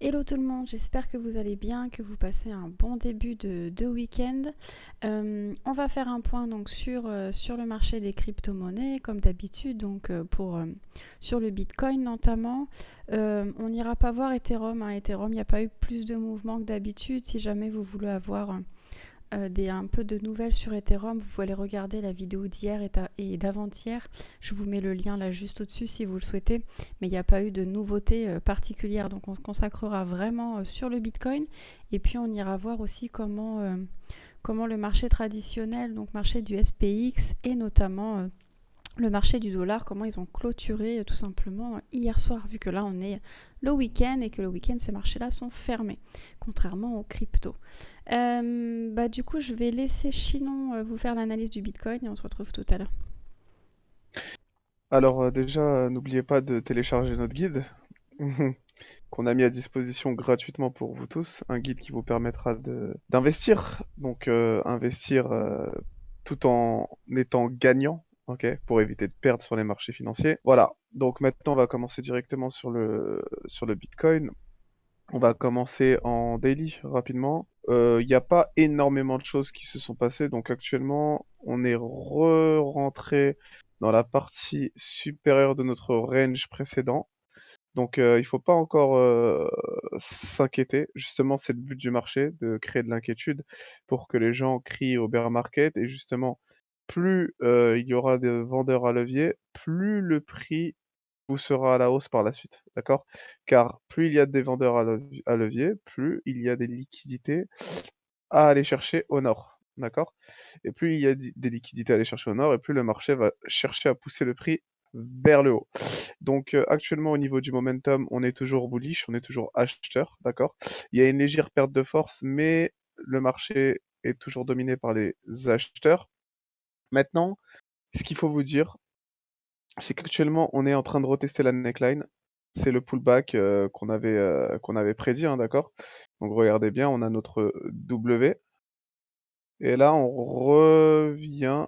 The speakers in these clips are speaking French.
Hello tout le monde, j'espère que vous allez bien, que vous passez un bon début de week-end. On va faire un point donc sur le marché des crypto-monnaies comme d'habitude, sur le Bitcoin notamment. On n'ira pas voir Ethereum. Ethereum, il n'y a pas eu plus de mouvements que d'habitude. Si jamais vous voulez avoir un peu de nouvelles sur Ethereum, vous pouvez aller regarder la vidéo d'hier et d'avant-hier. Je vous mets le lien là juste au-dessus si vous le souhaitez. Mais il n'y a pas eu de nouveautés particulières. Donc on se consacrera vraiment sur le Bitcoin. Et puis on ira voir aussi comment le marché traditionnel, donc marché du SPX et notamment le marché du dollar, comment ils ont clôturé tout simplement hier soir, vu que là on est le week-end et que le week-end ces marchés-là sont fermés, contrairement aux cryptos. Du coup, je vais laisser Chinon vous faire l'analyse du Bitcoin et on se retrouve tout à l'heure. Alors déjà, n'oubliez pas de télécharger notre guide qu'on a mis à disposition gratuitement pour vous tous, un guide qui vous permettra d'investir, donc investir tout en étant gagnant, ok, pour éviter de perdre sur les marchés financiers. Voilà. Donc maintenant, on va commencer directement sur le Bitcoin. On va commencer en daily rapidement. Il n'y a pas énormément de choses qui se sont passées, donc actuellement on est rentré dans la partie supérieure de notre range précédent. Donc il faut pas encore s'inquiéter. Justement, c'est le but du marché, de créer de l'inquiétude pour que les gens crient au bear market. Et justement, plus il y aura de vendeurs à levier, plus le prix poussera à la hausse par la suite, d'accord? Car plus il y a des vendeurs à levier, plus il y a des liquidités à aller chercher au nord, d'accord? Et plus il y a des liquidités à aller chercher au nord, et plus le marché va chercher à pousser le prix vers le haut. Donc actuellement au niveau du momentum, on est toujours bullish, on est toujours acheteur, d'accord? Il y a une légère perte de force, mais le marché est toujours dominé par les acheteurs. Maintenant, ce qu'il faut vous dire, c'est qu'actuellement, on est en train de retester la neckline. C'est le pullback qu'on avait prédit, hein, d'accord? Donc regardez bien, on a notre W. Et là, on revient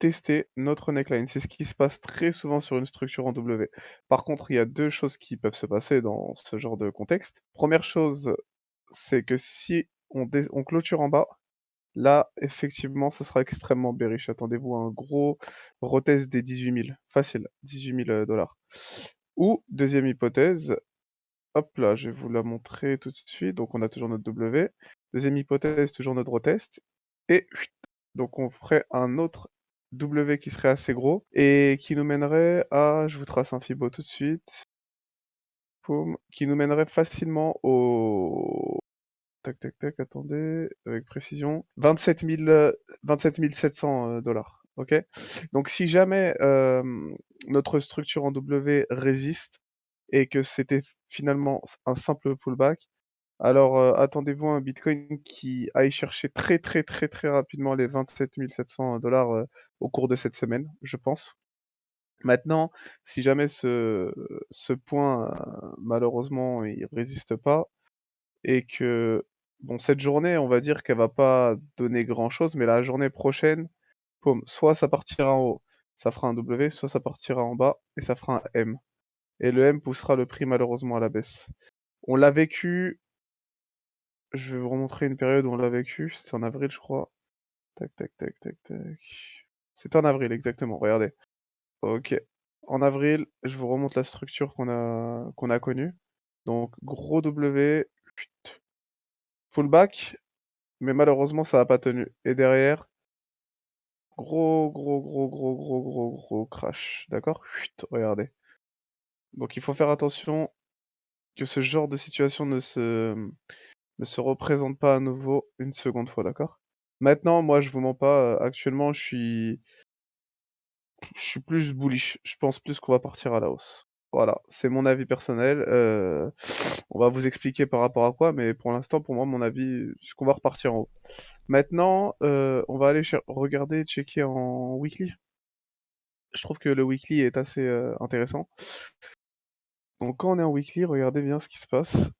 tester notre neckline. C'est ce qui se passe très souvent sur une structure en W. Par contre, il y a deux choses qui peuvent se passer dans ce genre de contexte. Première chose, c'est que si on clôture en bas, là, effectivement, ça sera extrêmement bearish. Attendez-vous à un gros retest des 18 000. Facile, 18 000 dollars. Ou, deuxième hypothèse, hop là, je vais vous la montrer tout de suite. Donc, on a toujours notre W. Deuxième hypothèse, toujours notre retest. Et donc, on ferait un autre W qui serait assez gros et qui nous mènerait à, je vous trace un Fibo tout de suite, poum, qui nous mènerait facilement au tac, tac, tac, attendez, avec précision. 27 700 dollars. Ok? Donc, si jamais notre structure en W résiste et que c'était finalement un simple pullback, alors attendez-vous à un Bitcoin qui aille chercher très, très, très, très rapidement les 27 700 dollars au cours de cette semaine, je pense. Maintenant, si jamais ce point, malheureusement, il résiste pas, et que, bon, cette journée, on va dire qu'elle va pas donner grand-chose, mais la journée prochaine, poum, soit ça partira en haut, ça fera un W, soit ça partira en bas et ça fera un M. Et le M poussera le prix malheureusement à la baisse. On l'a vécu, je vais vous remontrer une période où on l'a vécu, c'était en avril, je crois. Tac, tac, tac, tac, tac. C'était en avril, exactement, regardez. Ok. En avril, je vous remonte la structure qu'on a connue. Donc, gros W, chut, pullback, mais malheureusement, ça n'a pas tenu. Et derrière, gros, gros, gros, gros, gros, gros, gros crash. D'accord? Chut, regardez. Donc il faut faire attention que ce genre de situation ne se représente pas à nouveau une seconde fois, d'accord? Maintenant, moi, je vous mens pas, actuellement, je suis plus bullish. Je pense plus qu'on va partir à la hausse. Voilà, c'est mon avis personnel. On va vous expliquer par rapport à quoi, mais pour l'instant, pour moi, mon avis, c'est qu'on va repartir en haut. Maintenant, on va aller regarder, checker en weekly. Je trouve que le weekly est assez intéressant. Donc quand on est en weekly, regardez bien ce qui se passe.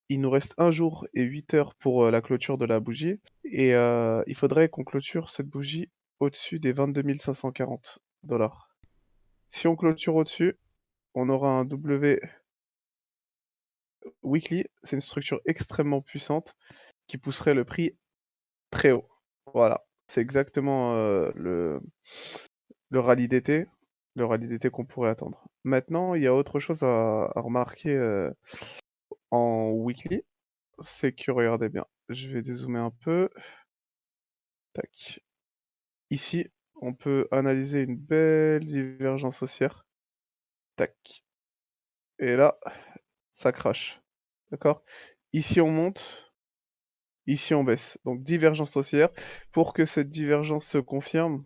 Il nous reste un jour et 8 heures pour la clôture de la bougie. Et il faudrait qu'on clôture cette bougie au-dessus des 22 540 dollars. Si on clôture au-dessus, on aura un W weekly, c'est une structure extrêmement puissante qui pousserait le prix très haut. Voilà, c'est exactement le rallye d'été, le rallye d'été qu'on pourrait attendre. Maintenant, il y a autre chose à remarquer en weekly, c'est que regardez bien, je vais dézoomer un peu. Tac. Ici, on peut analyser une belle divergence haussière. Tac. Et là, ça crache. D'accord? Ici, on monte. Ici, on baisse. Donc, divergence haussière. Pour que cette divergence se confirme,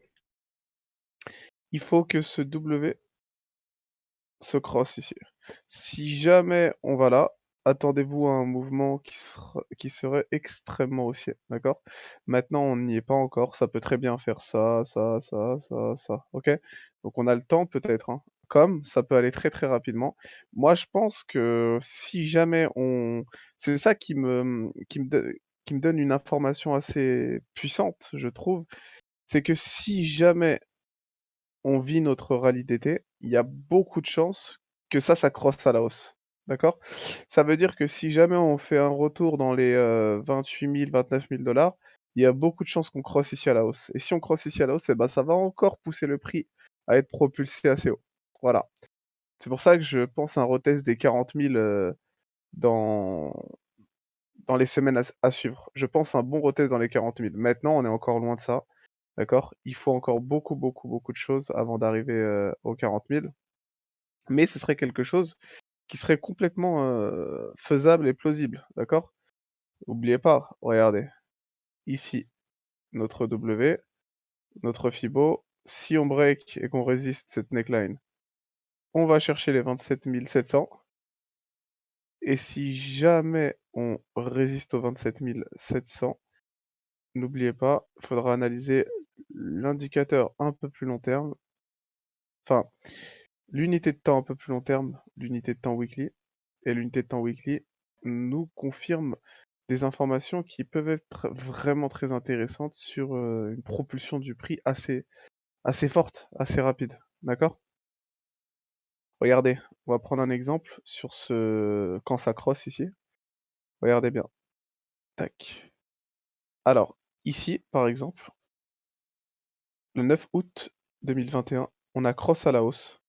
il faut que ce W se crosse ici. Si jamais on va là, attendez-vous à un mouvement qui serait extrêmement haussier. D'accord? Maintenant, on n'y est pas encore. Ça peut très bien faire ça, ça, ça, ça, ça. Ok? Donc, on a le temps peut-être, hein. Comme ça peut aller très très rapidement. Moi, je pense que si jamais on... C'est ça qui me donne une information assez puissante, je trouve. C'est que si jamais on vit notre rallye d'été, il y a beaucoup de chances que ça crosse à la hausse. D'accord? Ça veut dire que si jamais on fait un retour dans les 28 000, 29 000 $, il y a beaucoup de chances qu'on crosse ici à la hausse. Et si on crosse ici à la hausse, eh ben, ça va encore pousser le prix à être propulsé assez haut. Voilà. C'est pour ça que je pense à un retest des 40 000 dans, dans les semaines à suivre. Je pense à un bon retest dans les 40 000. Maintenant, on est encore loin de ça. D'accord? Il faut encore beaucoup, beaucoup, beaucoup de choses avant d'arriver aux 40 000. Mais ce serait quelque chose qui serait complètement faisable et plausible. D'accord? N'oubliez pas, regardez. Ici, notre W, notre Fibo. Si on break et qu'on résiste cette neckline, on va chercher les 27 700. Et si jamais on résiste aux 27 700, n'oubliez pas, il faudra analyser l'indicateur un peu plus long terme. Enfin, l'unité de temps un peu plus long terme, l'unité de temps weekly, et l'unité de temps weekly nous confirme des informations qui peuvent être vraiment très intéressantes sur une propulsion du prix assez forte, assez rapide. D'accord? Regardez, on va prendre un exemple sur quand ça crosse ici. Regardez bien. Tac. Alors, ici, par exemple, le 9 août 2021, on a cross à la hausse.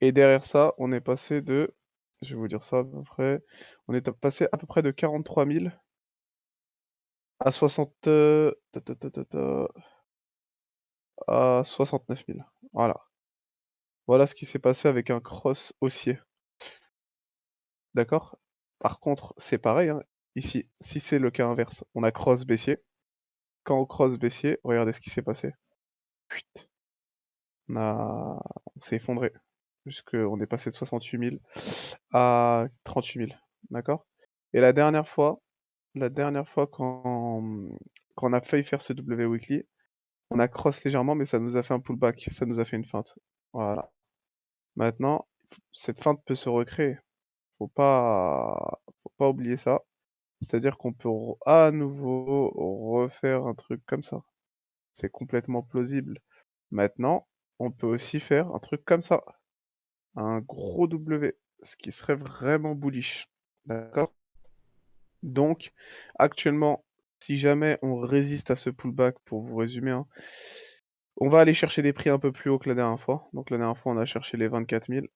Et derrière ça, on est passé de, je vais vous dire ça à peu près, on est passé à peu près de 43 000 à 60, à 69 000. Voilà. Voilà ce qui s'est passé avec un cross haussier. D'accord? Par contre, c'est pareil, hein, ici, si c'est le cas inverse, on a cross baissier. Quand on cross baissier, regardez ce qui s'est passé. Chut. On s'est effondré. Puisqu'on est passé de 68 000 à 38 000. D'accord? Et la dernière fois quand on a failli faire ce W weekly, on a cross légèrement, mais ça nous a fait un pullback, ça nous a fait une feinte. Voilà. Maintenant, cette feinte peut se recréer. Faut pas oublier ça. C'est-à-dire qu'on peut à nouveau refaire un truc comme ça. C'est complètement plausible. Maintenant, on peut aussi faire un truc comme ça. Un gros W, ce qui serait vraiment bullish. D'accord? Donc, actuellement, si jamais on résiste à ce pullback, pour vous résumer, hein, on va aller chercher des prix un peu plus haut que la dernière fois. Donc la dernière fois, on a cherché les 24 000.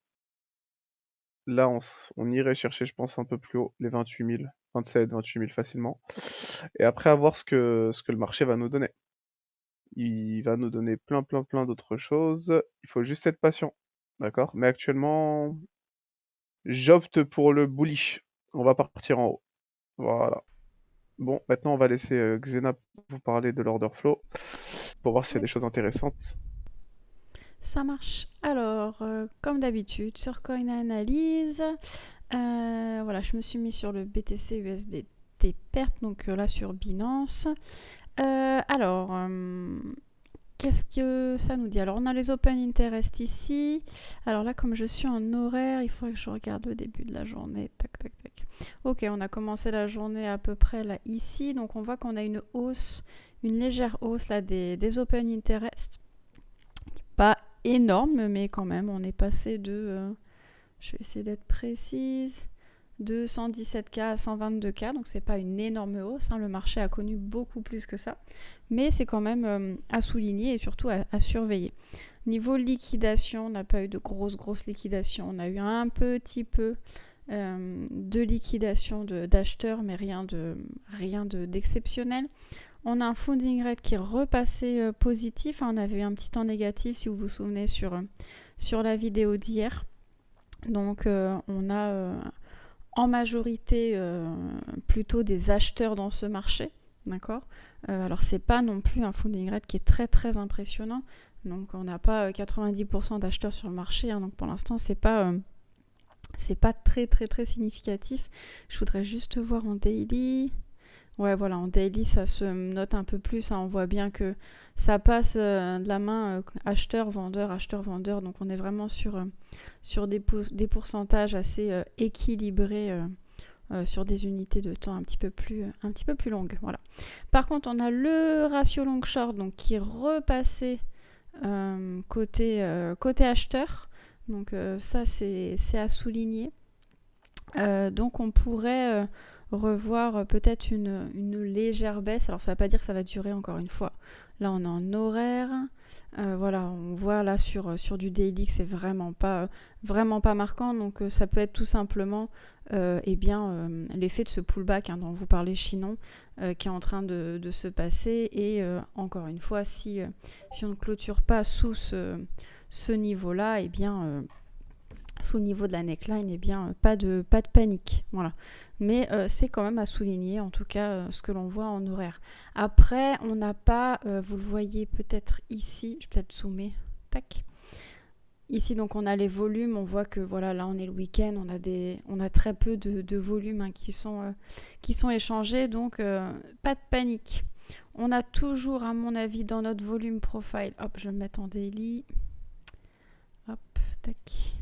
Là, on irait chercher, je pense, un peu plus haut, les 28 000, 27, 28 000 facilement. Et après, à voir ce que le marché va nous donner. Il va nous donner plein, plein, plein d'autres choses. Il faut juste être patient. D'accord? Mais actuellement, j'opte pour le bullish. On va partir en haut. Voilà. Bon, maintenant, on va laisser Xena vous parler de l'order flow pour voir s'il y a Oui. des choses intéressantes. Ça marche. Alors, comme d'habitude, sur Coin Analyse, voilà, je me suis mis sur le BTC USDT PERP, donc là sur Binance. Alors, qu'est-ce que ça nous dit? Alors, on a les Open Interest ici. Alors là, comme je suis en horaire, il faudrait que je regarde le début de la journée. Tac, tac, tac. Ok, on a commencé la journée à peu près là ici. Donc, on voit qu'on a une hausse, une légère hausse là des Open Interest. Pas énorme, mais quand même, on est passé de... je vais essayer d'être précise. de 117K à 122K, donc c'est pas une énorme hausse, hein, le marché a connu beaucoup plus que ça, mais c'est quand même à souligner et surtout à surveiller. Niveau liquidation, on n'a pas eu de grosses liquidations, on a eu un petit peu de liquidation d'acheteurs, mais rien d'exceptionnel. On a un funding rate qui est repassé positif, hein, on avait eu un petit temps négatif si vous vous souvenez sur la vidéo d'hier. Donc on a en majorité plutôt des acheteurs dans ce marché, d'accord. Alors c'est pas non plus un funding rate qui est très impressionnant, donc on n'a pas 90% d'acheteurs sur le marché, hein, donc pour l'instant c'est pas très significatif. Je voudrais juste voir en daily. Ouais, voilà, en daily, ça se note un peu plus, hein. On voit bien que ça passe de la main acheteur-vendeur, acheteur-vendeur. Donc on est vraiment sur des pourcentages assez équilibrés sur des unités de temps un petit peu plus longues. Voilà. Par contre, on a le ratio long-short donc, qui est repassé côté acheteur. Donc ça, c'est à souligner. Donc on pourrait revoir peut-être une légère baisse. Alors ça ne veut pas dire que ça va durer encore une fois. Là on est en horaire. Voilà, on voit là sur du daily que c'est vraiment pas marquant. Donc ça peut être tout simplement l'effet de ce pullback dont vous parlez Chinon qui est en train de se passer. Et encore une fois, si on ne clôture pas sous ce niveau-là, et bien sous le niveau de la neckline, eh bien, pas de panique. Voilà. Mais c'est quand même à souligner, en tout cas, ce que l'on voit en horaire. Après, on n'a pas, vous le voyez peut-être ici, je vais peut-être zoomer, tac. Ici, donc, on a les volumes, on voit que, voilà, là, on est le week-end, on a très peu de volumes qui sont échangés, donc pas de panique. On a toujours, à mon avis, dans notre volume profile, hop, je vais me mettre en daily, hop, tac.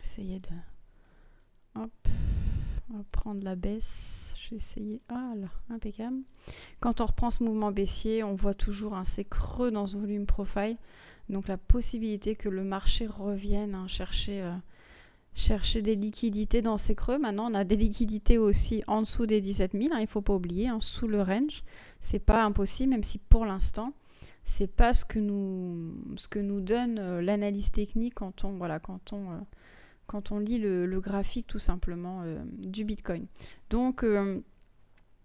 Essayer de hop, on va prendre la baisse, je vais essayer, ah là, impeccable. Quand on reprend ce mouvement baissier, on voit toujours ces creux dans ce volume profile, donc la possibilité que le marché revienne chercher des liquidités dans ces creux. Maintenant on a des liquidités aussi en dessous des 17 000, il ne faut pas oublier, sous le range, c'est pas impossible, même si pour l'instant c'est pas ce que nous donne l'analyse technique quand on lit le graphique tout simplement du Bitcoin. Donc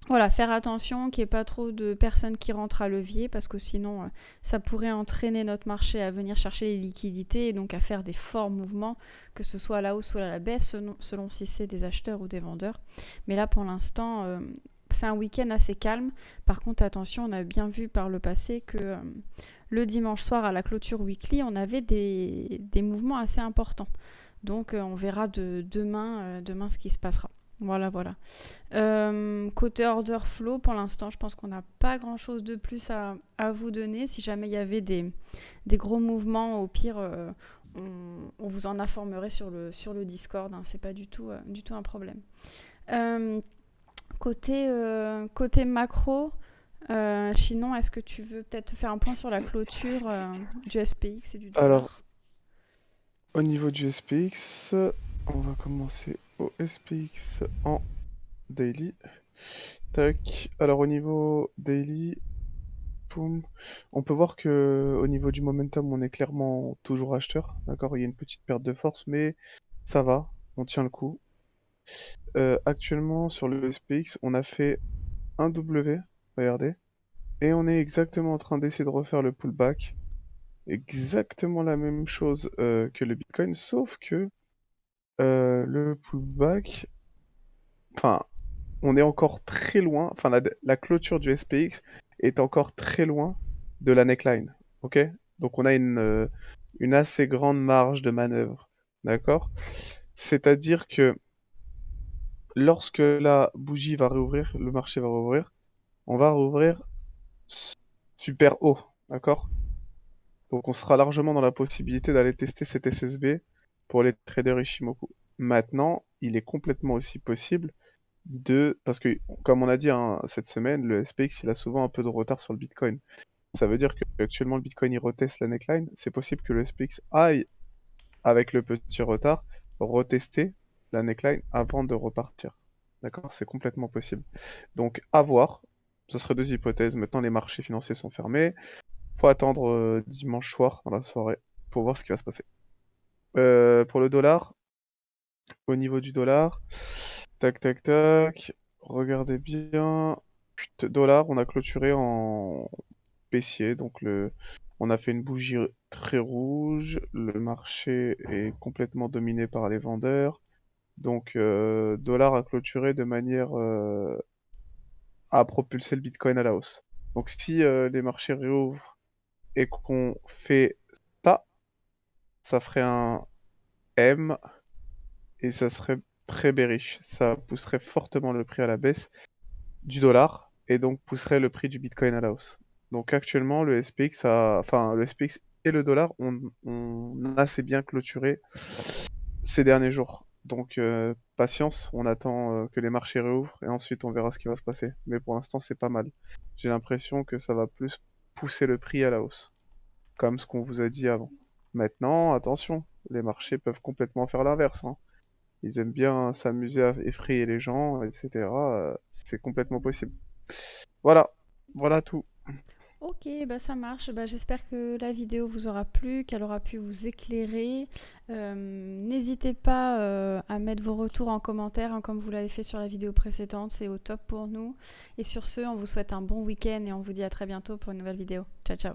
voilà, faire attention qu'il n'y ait pas trop de personnes qui rentrent à levier parce que sinon ça pourrait entraîner notre marché à venir chercher les liquidités et donc à faire des forts mouvements, que ce soit à la hausse ou à la baisse, selon si c'est des acheteurs ou des vendeurs. Mais là pour l'instant, c'est un week-end assez calme. Par contre, attention, on a bien vu par le passé que le dimanche soir à la clôture weekly, on avait des mouvements assez importants. Donc on verra demain ce qui se passera. Voilà. Côté order flow, pour l'instant, je pense qu'on n'a pas grand-chose de plus à vous donner. Si jamais il y avait des gros mouvements, au pire, on vous en informerait sur le Discord. C'est pas du tout un problème. Côté macro, Chinon, est-ce que tu veux peut-être faire un point sur la clôture du SPX et du dollar? Alors, au niveau du SPX, on va commencer au SPX en daily. Tac. Alors, au niveau daily, boum, on peut voir que au niveau du momentum, on est clairement toujours acheteur. D'accord, il y a une petite perte de force, mais ça va, on tient le coup. Actuellement, sur le SPX, on a fait un W, regardez, et on est exactement en train d'essayer de refaire le pullback. Exactement la même chose que le Bitcoin, sauf que le pullback, enfin, on est encore très loin, enfin, la clôture du SPX est encore très loin de la neckline, ok? Donc on a une assez grande marge de manœuvre, d'accord? C'est-à-dire que lorsque la bougie va réouvrir, le marché va rouvrir, on va rouvrir super haut, d'accord? Donc on sera largement dans la possibilité d'aller tester cet SSB pour les traders Ishimoku. Maintenant, il est complètement aussi possible parce que, comme on a dit cette semaine, le SPX il a souvent un peu de retard sur le Bitcoin. Ça veut dire qu'actuellement le Bitcoin il reteste la neckline. C'est possible que le SPX aille, avec le petit retard, retester la neckline avant de repartir. D'accord? C'est complètement possible. Donc, à voir. Ce serait deux hypothèses. Maintenant, les marchés financiers sont fermés. Faut attendre dimanche soir dans la soirée pour voir ce qui va se passer. Pour le dollar, au niveau du dollar, tac tac tac, regardez bien. Dollar, on a clôturé en baissier, donc on a fait une bougie très rouge. Le marché est complètement dominé par les vendeurs. Donc, dollar a clôturé de manière à propulser le Bitcoin à la hausse. Donc, si les marchés réouvrent et qu'on fait ça, ça ferait un M et ça serait très bearish. Ça pousserait fortement le prix à la baisse du dollar et donc pousserait le prix du Bitcoin à la hausse. Donc actuellement, le SPX enfin le SPX et le dollar ont assez bien clôturé ces derniers jours. Donc patience, on attend que les marchés réouvrent et ensuite on verra ce qui va se passer. Mais pour l'instant, c'est pas mal. J'ai l'impression que ça va plus pousser le prix à la hausse, comme ce qu'on vous a dit avant. Maintenant, attention, les marchés peuvent complètement faire l'inverse, hein. Ils aiment bien s'amuser à effrayer les gens, etc. C'est complètement possible. Voilà, voilà tout. Ok, bah ça marche. Bah, j'espère que la vidéo vous aura plu, qu'elle aura pu vous éclairer. N'hésitez pas à mettre vos retours en commentaire, hein, comme vous l'avez fait sur la vidéo précédente. C'est au top pour nous. Et sur ce, on vous souhaite un bon week-end et on vous dit à très bientôt pour une nouvelle vidéo. Ciao, ciao.